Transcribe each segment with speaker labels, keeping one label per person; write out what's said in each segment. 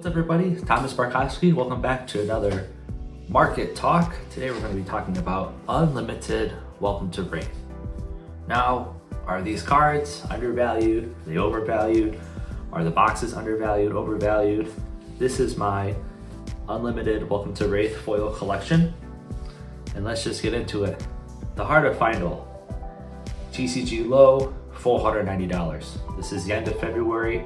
Speaker 1: What's up, everybody? It's Thomas Barkowski. Welcome back to another market talk. Today we're going to be talking about Unlimited Welcome to Rathe. Now, are these cards undervalued? Are they overvalued? Are the boxes undervalued, overvalued? This is my Unlimited Welcome to Rathe foil collection. And let's just get into it. The Heart of Final, TCG low, $490. This is the end of February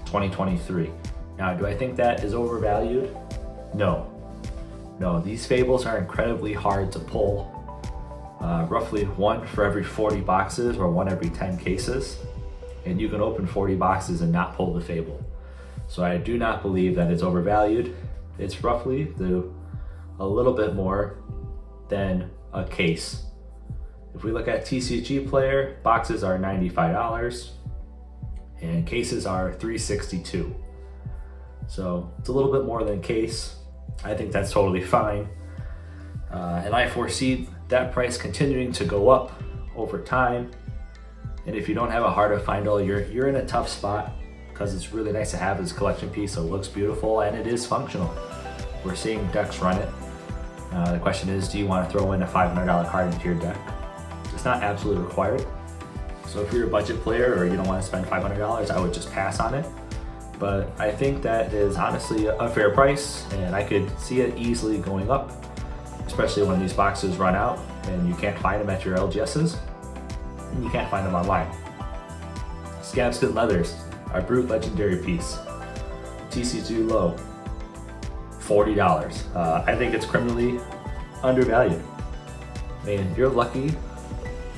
Speaker 1: 2023. Now, do I think that is overvalued? No. These fables are incredibly hard to pull. Roughly one for every 40 boxes or one every 10 cases. And you can open 40 boxes and not pull the fable. So I do not believe that it's overvalued. It's roughly a little bit more than a case. If we look at TCG player, boxes are $95 and cases are $362. So it's a little bit more than case. I think that's totally fine. And I foresee that price continuing to go up over time. And if you don't have a Heart of Final, you're in a tough spot because it's really nice to have this collection piece. So it looks beautiful and it is functional. We're seeing decks run it. The question is, do you want to throw in a $500 card into your deck? It's not absolutely required. So if you're a budget player or you don't want to spend $500, I would just pass on it. But I think that is honestly a fair price, and I could see it easily going up, especially when these boxes run out and you can't find them at your LGSs and you can't find them online. Scabskin Leathers, our Brute Legendary piece, TCG low, $40. I think it's criminally undervalued. I mean, you're lucky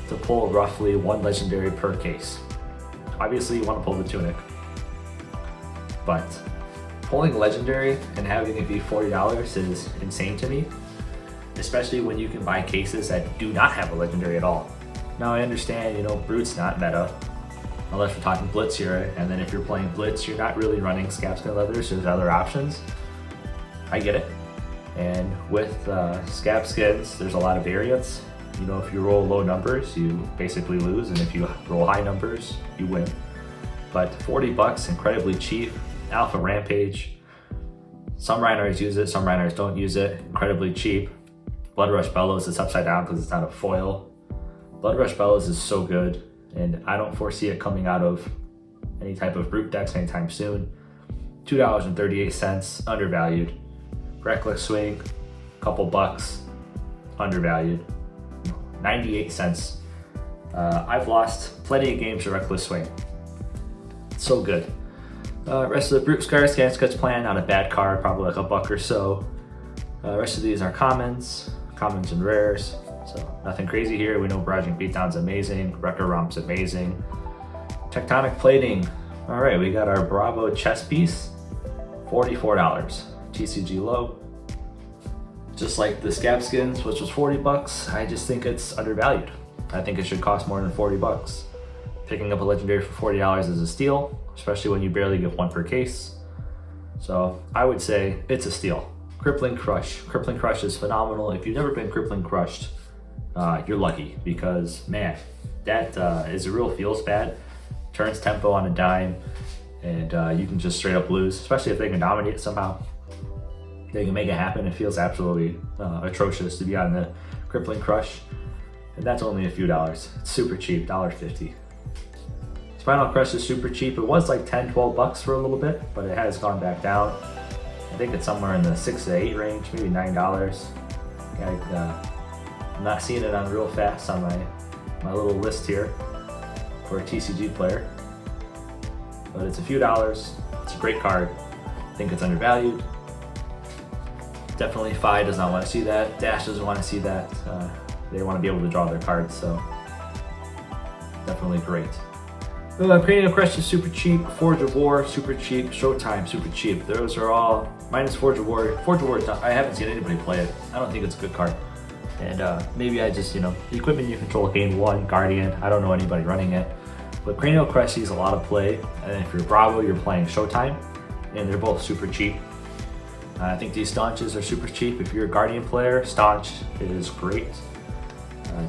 Speaker 1: to pull roughly one legendary per case. Obviously you want to pull the Tunic, but pulling legendary and having it be $40 is insane to me, especially when you can buy cases that do not have a legendary at all. Now I understand, Brute's not meta, unless we're talking Blitz here, and then if you're playing Blitz, you're not really running Scabskin Leathers, there's other options. I get it. And with Scabskins, there's a lot of variance. If you roll low numbers, you basically lose, and if you roll high numbers, you win. But $40, incredibly cheap. Alpha Rampage, some Rhinos use it, some Rhinos don't use it, incredibly cheap. Blood Rush Bellows is upside down because it's not a foil. Blood Rush Bellows is so good, and I don't foresee it coming out of any type of Brute decks anytime soon. $2.38, undervalued. Reckless Swing, couple bucks, undervalued. 98 cents. I've lost plenty of games to Reckless Swing. It's so good. Rest of the Brute Scar Scan Sketch Plan, not a bad card, probably like a buck or so. Rest of these are commons and rares, so nothing crazy here. We know Barraging Beatdown's amazing, Wrecker Romp's amazing. Tectonic Plating, all right, we got our Bravo chess piece, $44. TCG low. Just like the Scabskins, which was $40, I just think it's undervalued. I think it should cost more than $40. Picking up a legendary for $40 is a steal, especially when you barely get one per case. So I would say it's a steal. Crippling Crush. Crippling Crush is phenomenal. If you've never been Crippling Crushed, you're lucky because, man, that is a real feels bad. Turns tempo on a dime, and you can just straight up lose, especially if they can dominate it somehow. They can make it happen. It feels absolutely atrocious to be on the Crippling Crush. And that's only a few dollars. It's super cheap, $1.50. Spinal Crush is super cheap. It was like $10, $12 for a little bit, but it has gone back down. I think it's somewhere in the $6 to $8 range, maybe $9. I'm not seeing it on real fast on my little list here for a TCG player. But it's a few dollars. It's a great card. I think it's undervalued. Definitely Fi does not want to see that. Dash doesn't want to see that. They want to be able to draw their cards, so definitely great. Cranial Crush is super cheap. Forge of War, super cheap. Showtime, super cheap. Those are all minus Forge of War. Forge of War, I haven't seen anybody play it. I don't think it's a good card. And maybe I just, the equipment you control, gain 1, Guardian. I don't know anybody running it. But Cranial Crush sees a lot of play. And if you're Bravo, you're playing Showtime. And they're both super cheap. I think these Staunches are super cheap. If you're a Guardian player, Staunch is great.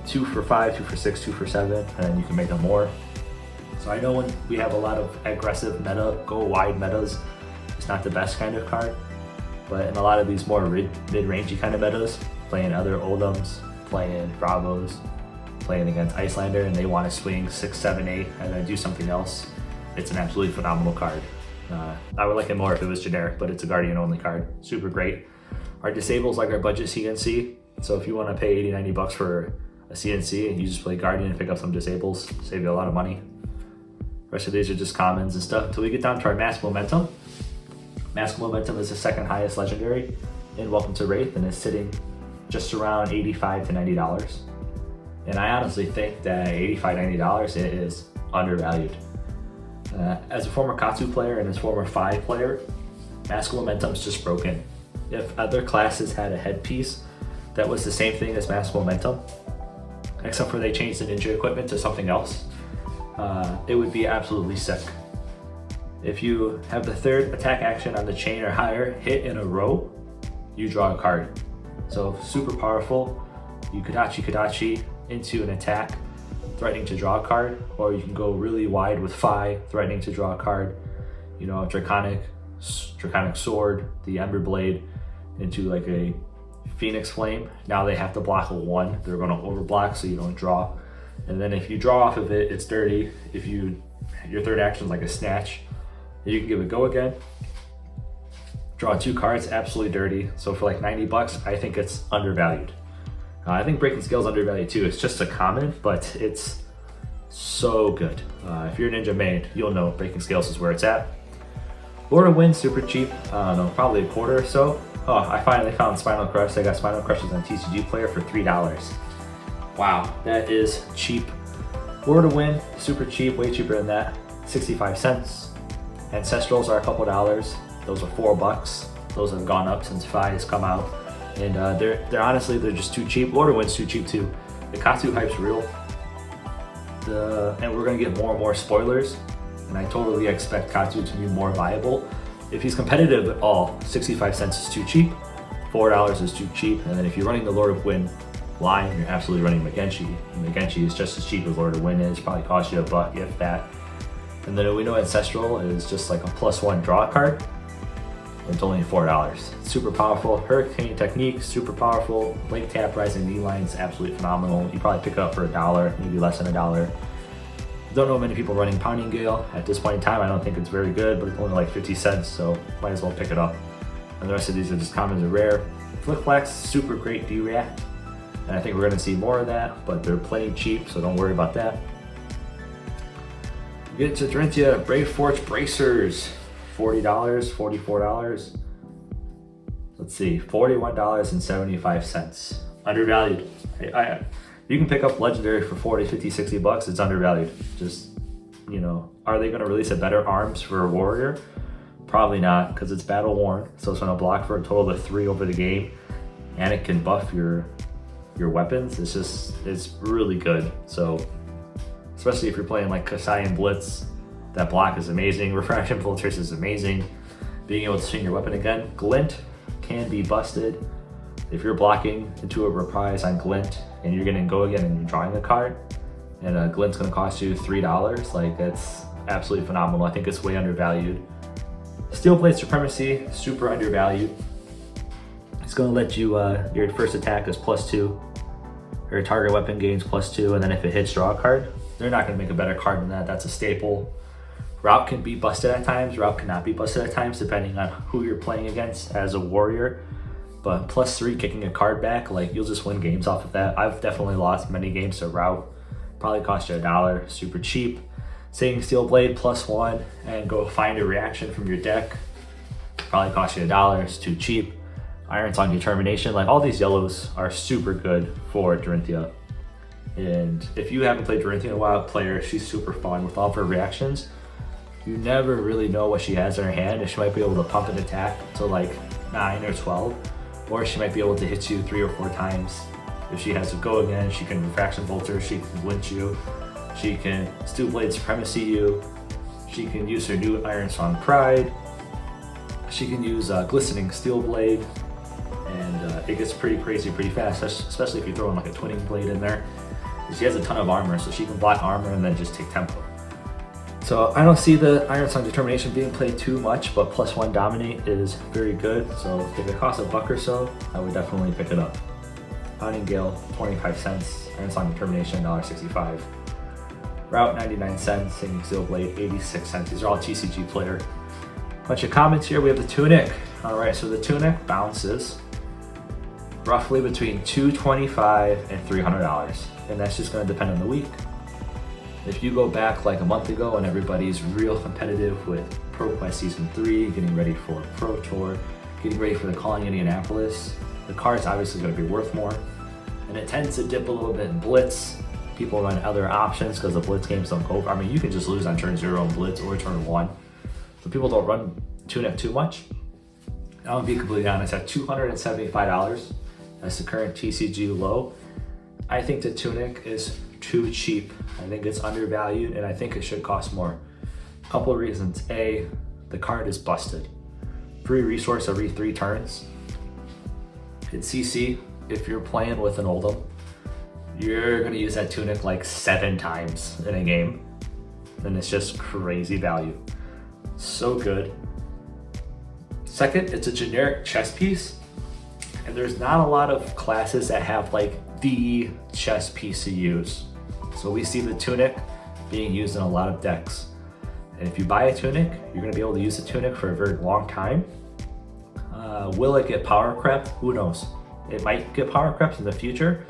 Speaker 1: 2 for 5, 2 for 6, 2 for 7, and you can make them more. So I know when we have a lot of aggressive meta, go wide metas, it's not the best kind of card. But in a lot of these more mid-rangey kind of metas, playing other Oldhams, playing Bravos, playing against Icelander, and they want to swing 6, 7, 8, and then do something else, it's an absolutely phenomenal card. I would like it more if it was generic, but it's a Guardian only card. Super great. Our disables like our budget CNC. So if you want to pay 80, 90 bucks for a CNC, you just play Guardian and pick up some disables, save you a lot of money. The rest of these are just commons and stuff. Until we get down to our Mask Momentum. Mask Momentum is the second highest legendary in Welcome to Rathe, and is sitting just around $85 to $90. And I honestly think that $85, $90 it is undervalued. As a former Katsu player and as a former Phi player, Mask Momentum's just broken. If other classes had a headpiece that was the same thing as Mask Momentum, except for they changed the ninja equipment to something else, it would be absolutely sick. If you have the third attack action on the chain or higher hit in a row, you draw a card. So super powerful. You Kodachi into an attack, threatening to draw a card, or you can go really wide with Phi, threatening to draw a card. You know, Draconic Sword, the Ember Blade, into like a Phoenix Flame. Now they have to block a 1. They're going to overblock so you don't draw. And then if you draw off of it, it's dirty. If your third action is like a snatch, you can give it go again. Draw 2 cards, absolutely dirty. So for like 90 bucks, I think it's undervalued. I think Breaking Scale is undervalued too. It's just a common, but it's so good. If you're a Ninja main, you'll know Breaking Scales is where it's at. Lord of Wind, super cheap. I don't know, probably a quarter or so. Oh, I finally found Spinal Crush. I got Spinal Crushes on TCG Player for $3. Wow, that is cheap. Lord of Wind, super cheap, way cheaper than that, 65 cents. Ancestrals are a couple dollars. Those are $4. Those have gone up since Phi has come out. And they're honestly, they're just too cheap. Lord of Wind's too cheap too. The Katsu hype's real. And we're gonna get more and more spoilers. And I totally expect Katsu to be more viable. If he's competitive at all, 65 cents is too cheap. $4 is too cheap. And then if you're running the Lord of Wind line, you're absolutely running Megenchi. And Megenchi is just as cheap as Lord of Wind is. Probably cost you $1 if that. And then we know Ancestral is just like a +1 draw card. It's only $4. Super powerful. Hurricane Technique, super powerful. Link Tap, Rising Knee Line's absolutely phenomenal. You probably pick it up for $1, maybe less than $1. Don't know many people running Pounding Gale. At this point in time, I don't think it's very good, but it's only like 50 cents, so might as well pick it up. And the rest of these are just commons or rare. Flick Flax, super great D-React. And I think we're gonna see more of that, but they're plenty cheap, so don't worry about that. Get to Dorinthia, Brave Forge Bracers. $40, $44. Let's see, $41.75. Undervalued. You can pick up Legendary for 40, 50, 60 bucks. It's undervalued. Just, you know, are they going to release a better arms for a warrior? Probably not, because it's battle worn. So it's going to block for a total of 3 over the game, and it can buff your weapons. It's really good. So especially if you're playing like Kasai and Blitz, that block is amazing. Refraction Filters is amazing. Being able to swing your weapon again. Glint can be busted. If you're blocking into a reprise on Glint and you're gonna go again and you're drawing a card, and Glint's gonna cost you $3, like that's absolutely phenomenal. I think it's way undervalued. Steel Blade Supremacy, super undervalued. It's gonna let you, your first attack is +2. Your target weapon gains +2, and then if it hits, draw a card. They're not gonna make a better card than that. That's a staple. Route can be busted at times, route cannot be busted at times, depending on who you're playing against as a warrior. But +3 kicking a card back, like you'll just win games off of that. I've definitely lost many games to route. Probably cost you $1, super cheap. Saying Steel Blade +1 and go find a reaction from your deck. Probably cost you $1, it's too cheap. Iron Song Determination, like all these yellows are super good for Dorinthia. And if you haven't played Dorinthia in a while, player, she's super fun with all of her reactions. You never really know what she has in her hand, and she might be able to pump an attack to like 9 or 12, or she might be able to hit you 3 or 4 times. If she has to go again, she can Refraction Bolter, she can Glint you, she can Steel Blade Supremacy you, she can use her new Iron Song Pride, she can use Glistening Steel Blade, and it gets pretty crazy pretty fast, especially if you throw in like a Twinning Blade in there. She has a ton of armor, so she can block armor and then just take tempo. So I don't see the Iron Song Determination being played too much, but +1 Dominate is very good. So if it costs $1 or so, I would definitely pick it up. Pounding Gale, 25 cents. Iron Song Determination, $1.65. Route, 99 cents. Singing Steel Blade, 86 cents. These are all TCG player. Bunch of comments here. We have the Tunic. All right, so the Tunic bounces roughly between $225 and $300, and that's just going to depend on the week. If you go back like a month ago and everybody's real competitive with Pro Quest Season 3, getting ready for Pro Tour, getting ready for the Calling Indianapolis, the card's obviously going to be worth more. And it tends to dip a little bit in Blitz. People run other options because the Blitz games don't go. I mean, you can just lose on turn 0 in Blitz or turn 1. So people don't run Tunic too much. I'll be completely honest, at $275, that's the current TCG low. I think the Tunic is too cheap. I think it's undervalued, and I think it should cost more. A couple of reasons. A, the card is busted. Free resource every 3 turns. In CC, if you're playing with an Oldhim, you're gonna use that Tunic like 7 times in a game, and it's just crazy value. So good. Second, it's a generic chess piece, and there's not a lot of classes that have like the chess piece to use. So we see the Tunic being used in a lot of decks. And if you buy a Tunic, you're gonna be able to use the Tunic for a very long time. Will it get power crept? Who knows? It might get power crept in the future,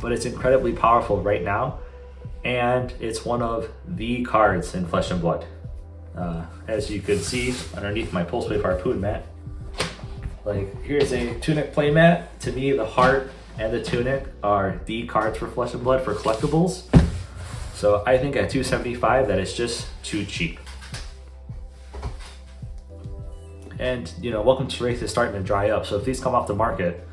Speaker 1: but it's incredibly powerful right now. And it's one of the cards in Flesh and Blood. As you can see underneath my Pulse Wave Harpoon mat, like here's a Tunic playmat. To me, the Heart and the Tunic are the cards for Flesh and Blood for collectibles. So I think at $275 that it's just too cheap. And you know, Welcome to Rathe is starting to dry up. So if these come off the market,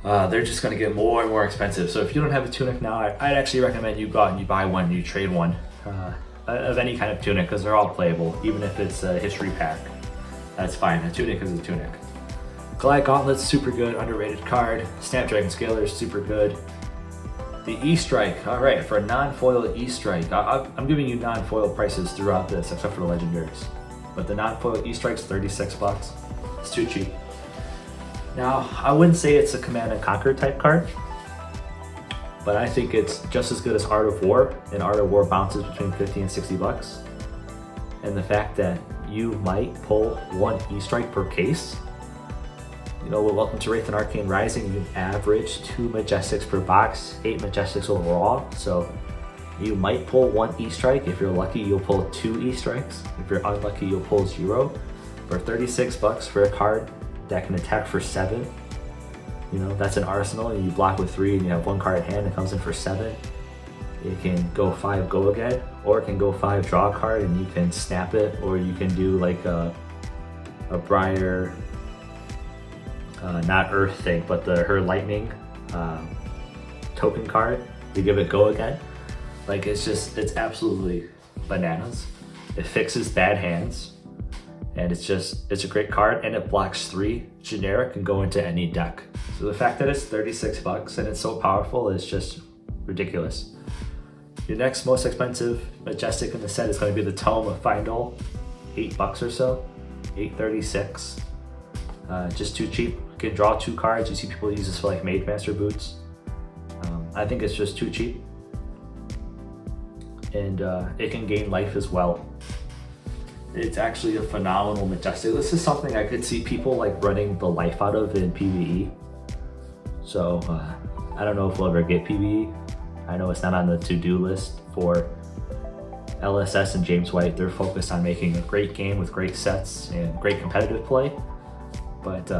Speaker 1: they're just going to get more and more expensive. So if you don't have a Tunic now, I'd actually recommend you go out and you buy one, you trade one of any kind of Tunic, because they're all playable. Even if it's a history pack, that's fine. A Tunic is a Tunic. Glide Gauntlet's super good, underrated card. Snapdragon Scaler's super good. The E-Strike, all right, for a non-foil E-Strike, I'm giving you non-foil prices throughout this, except for the legendaries. But the non-foil E-Strike's $36. It's too cheap. Now, I wouldn't say it's a Command and Conquer type card, but I think it's just as good as Art of War, and Art of War bounces between 50 and $60. And the fact that you might pull 1 E-Strike per case. You know, with Welcome to Rathe and Arcane Rising, you can average 2 Majestics per box, 8 Majestics overall. So you might pull 1 E-Strike. If you're lucky, you'll pull 2 E-Strikes. If you're unlucky, you'll pull 0. For $36 for a card that can attack for 7, you know, that's an arsenal, and you block with 3 and you have 1 card in hand that comes in for 7. It can go 5, go again, or it can go 5, draw a card, and you can snap it, or you can do like a Briar, not Earth thing, but her Lightning token card to give it go again. Like, it's absolutely bananas. It fixes bad hands, and it's a great card, and it blocks 3 generic and go into any deck. So the fact that it's $36 and it's so powerful is just ridiculous. Your next most expensive Majestic in the set is going to be the Tome of Findle, $8 or so, $8.36. Just too cheap. You can draw 2 cards. You see people use this for like Mage Master boots. I think it's just too cheap. And it can gain life as well. It's actually a phenomenal Majestic. This is something I could see people like running the life out of in PvE. So I don't know if we'll ever get PvE. I know it's not on the to-do list for LSS and James White. They're focused on making a great game with great sets and great competitive play. But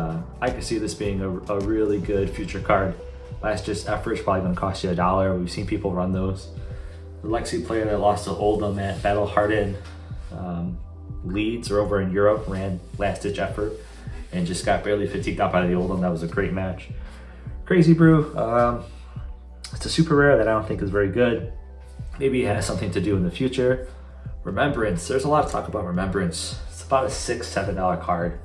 Speaker 1: I could see this being a really good future card. Last Just Effort is probably going to cost you $1. We've seen people run those. The Lexi player that lost to Oldhim at Battle Hardened Leeds or over in Europe ran Last Ditch Effort and just got barely fatigued out by the Oldhim. That was a great match. Crazy Brew, it's a super rare that I don't think is very good. Maybe it has something to do in the future. Remembrance, there's a lot of talk about Remembrance. It's about a $6, $7 card.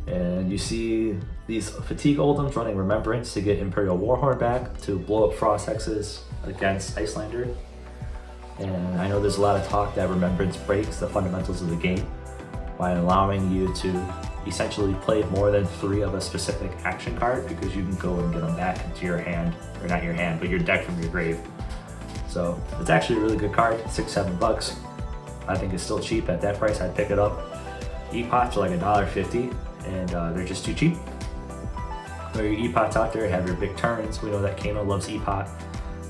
Speaker 1: And you see these Fatigue Oldhims running Remembrance to get Imperial Warhorn back to blow up Frost Hexes against Icelander. And I know there's a lot of talk that remembrance breaks the fundamentals of the game by allowing you to essentially play more than 3 of a specific action card, because you can go and get them back into your hand, or not your hand, but your deck from your grave. So it's actually a really good card, $6-7. I think it's still cheap. At that price, I'd pick it up. E-pots are like $1.50, and they're just too cheap. Throw your E-pots out there, have your big turns. We know that Kano loves E-pot.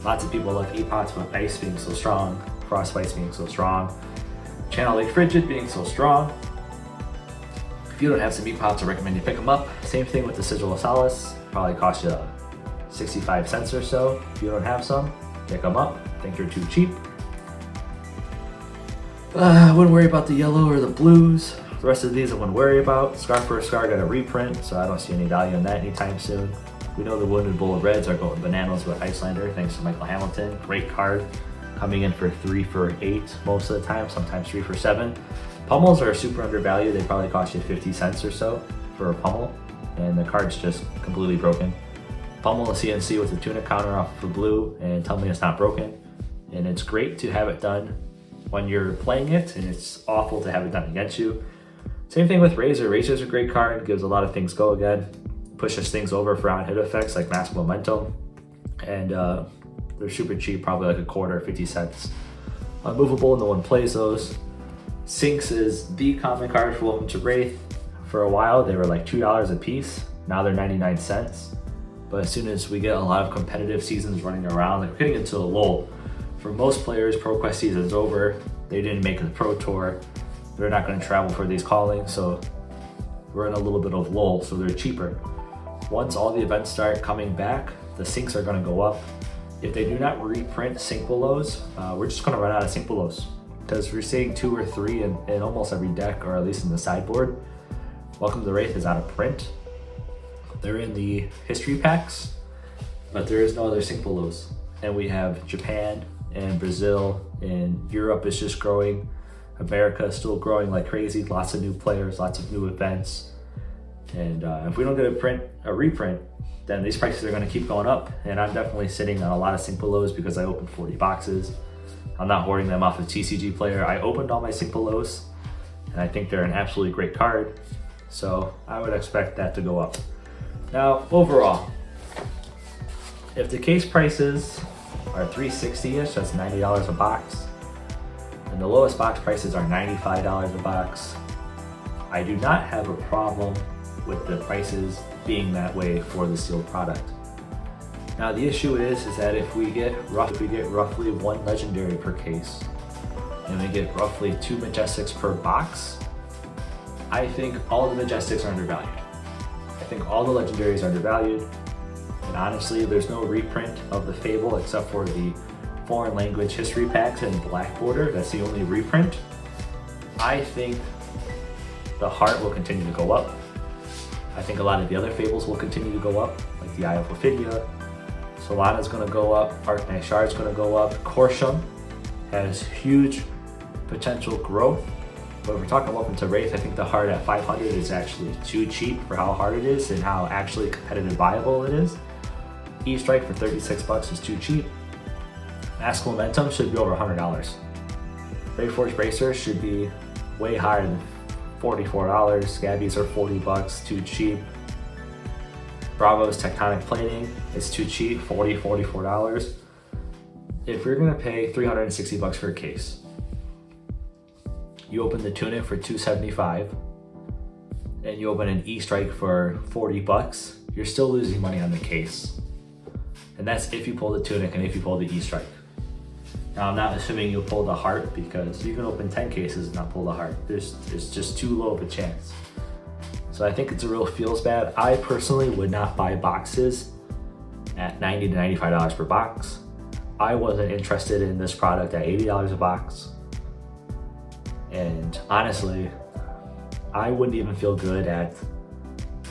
Speaker 1: Lots of people love E-pots with Ice being so strong, Frostbites being so strong, Channel Lake Frigid being so strong. If you don't have some E-pots, I recommend you pick them up. Same thing with the Sigil of Solace. Probably cost you 65 cents or so. If you don't have some, pick them up. I think they're too cheap. I wouldn't worry about the yellow or the blues. The rest of these I wouldn't worry about. Scar for a Scar got a reprint, so I don't see any value in that anytime soon. We know the Wounded Bull of Reds are going bananas with Icelander, thanks to Michael Hamilton. Great card, coming in for 3 for 8 most of the time, sometimes 3 for 7. Pummels are super undervalued. They probably cost you 50 cents or so for a pummel, and the card's just completely broken. Pummel a CNC with a tunic counter off for blue, and tell me it's not broken. And it's great to have it done when you're playing it, and it's awful to have it done against you. Same thing with Razor. Razor's a great card, gives a lot of things go again, pushes things over for on-hit effects like Mass Momentum, and they're super cheap, probably like a quarter, 50 cents. Unmovable, no one plays those. Sinks is the common card for Welcome to Rathe. For a while, they were like $2 a piece. Now they're 99 cents. But as soon as we get a lot of competitive seasons running around, like we're getting into a lull. For most players, ProQuest season's over. They didn't make the Pro Tour. They're not going to travel for these callings, so we're in a little bit of lull, so they're cheaper. Once all the events start coming back, the sinks are going to go up. If they do not reprint sink belows, we're just going to run out of sink belows, because we're seeing 2 or 3 in almost every deck, or at least in the sideboard. Welcome to Rathe is out of print. They're in the history packs, but there is no other sink belows. And we have Japan and Brazil, and Europe is just growing. America is still growing like crazy. Lots of new players, lots of new events. And if we don't get a reprint, then these prices are going to keep going up. And I'm definitely sitting on a lot of sink belows because I opened 40 boxes. I'm not hoarding them off a TCG player. I opened all my sink belows, and I think they're an absolutely great card. So I would expect that to go up. Now, overall, if the case prices are $360-ish, that's $90 a box, and the lowest box prices are $95 a box, I do not have a problem with the prices being that way for the sealed product. Now the issue is that if we get roughly 1 legendary per case, and we get roughly 2 Majestics per box, I think all the Majestics are undervalued. I think all the legendaries are undervalued, and honestly, there's no reprint of the Fable except for the foreign language history packs and Black Border. That's the only reprint. I think the Heart will continue to go up. I think a lot of the other Fables will continue to go up, like the Eye of Ophidia. Solana's gonna go up, Arcanite Shard's gonna go up. Corsham has huge potential growth. But if we're talking Welcome to Rathe, I think the Heart at 500 is actually too cheap for how hard it is and how actually competitive viable it is. E-Strike for 36 bucks is too cheap. Mask Momentum should be over $100. Rayforge Bracer should be way higher than $44. Scabbies are 40 bucks, too cheap. Bravo's Tectonic Plating is too cheap, $44. If you're gonna pay 360 bucks for a case, you open the Tunic for $275, and you open an E-Strike for 40 bucks, you're still losing money on the case. And that's if you pull the Tunic and if you pull the E-Strike. Now I'm not assuming you'll pull the Heart, because you can open 10 cases and not pull the Heart. It's just too low of a chance. So I think it's a real feels bad. I personally would not buy boxes at $90 to $95 per box. I wasn't interested in this product at $80 a box. And honestly, I wouldn't even feel good at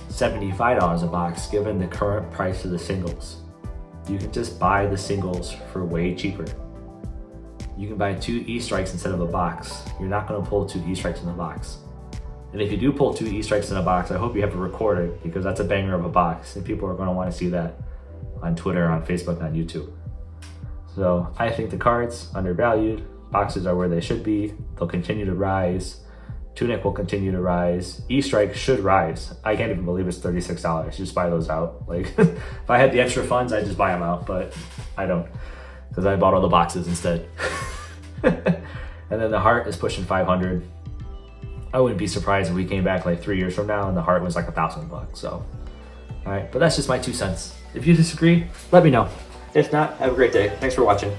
Speaker 1: $75 a box given the current price of the singles. You can just buy the singles for way cheaper. You can buy 2 E-Strikes instead of a box. You're not gonna pull 2 E-Strikes in a box. And if you do pull 2 E-Strikes in a box, I hope you have it recorded, because that's a banger of a box and people are gonna wanna see that on Twitter, on Facebook, on YouTube. So I think the card's undervalued. boxes are where they should be. They'll continue to rise. Tunic will continue to rise. E-Strike should rise. I can't even believe it's $36. Just buy those out. Like, if I had the extra funds, I'd just buy them out, but I don't, because I bought all the boxes instead. And then the heart is pushing 500. I wouldn't be surprised if we came back like 3 years from now and the heart was like $1,000. So, all right, but that's just my 2 cents. If you disagree, let me know. If not, have a great day. Thanks for watching.